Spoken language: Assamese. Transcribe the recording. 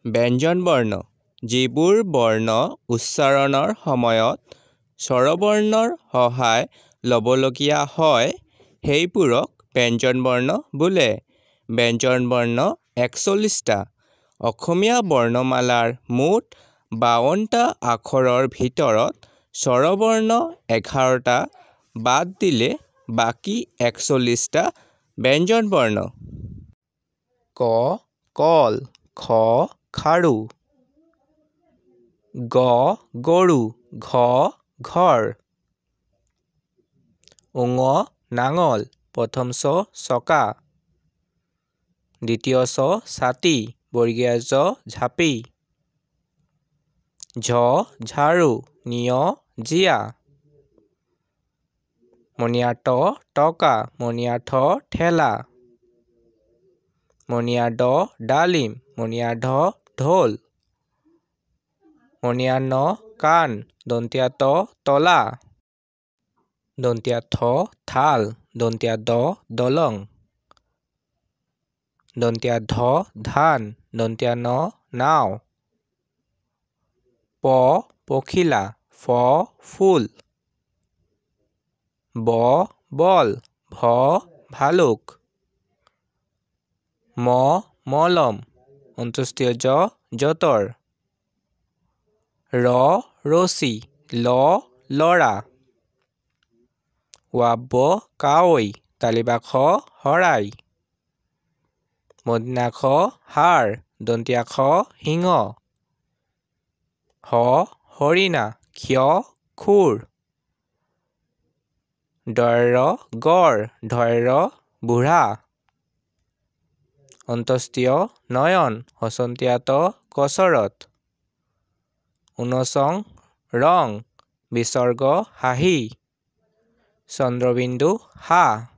ব্যঞ্জন বৰ্ণ যিবোৰ বৰ্ণ উচ্চাৰণৰ সময়ত স্বৰবৰ্ণৰ সহায় ল'বলগীয়া হয় সেইবোৰক ব্যঞ্জন বৰ্ণ বোলে। ব্যঞ্জন বৰ্ণ ৪১টা। অসমীয়া বৰ্ণমালাৰ মুঠ ৫২টা আখৰৰ ভিতৰত স্বৰবৰ্ণ ১১টা বাদ দিলে বাকী ৪১টা ব্যঞ্জন বৰ্ণ। ক কল, খ খাৰু, গ গৰু, ঘ ঘৰ, ঙ নাঙল, প্ৰথম চ চকা, দ্বিতীয় চ ছাতি, বৰ্গীয়া জ ঝাঁপি, ঝ ঝাৰু, ঞ জীয়া, মণিয়া ট টকা, মণিয়া ঠ ঠেলা, মণিয়া ড ডালিম, মণিয়া ঢ ঢোল, মণিয়া ন কাণ, দন্তীয়া ত তলা, দন্তীয়া থ থাল, দন্তীয়া দ দলং, দন্তীয়া ধ ধান, দন্তীয়া ন নাও, প পখিলা, ফ ফুল, ব বল, ভ ভালুক, ম মলম, অন্ত্যেষ্টিয় জ যঁতৰ, ৰ ৰছী, ল লৰা, ৱাব্য কাৱৈ, তালিবা খ শৰাই, মূৰ্ধন্য ষ হাড়, দন্তীয়া খ সিংহ, হ হৰিণা, ক্ষ খুৰ, ৰ গড়, ৰ বুঢ়া, অন্ত্যেষ্টিয় নয়ন, হছন্তীয়া ত কছৰত, ঙ ৰং, বিসৰ্গ হাঁহি, চন্দ্ৰবিন্দু হাঁহ।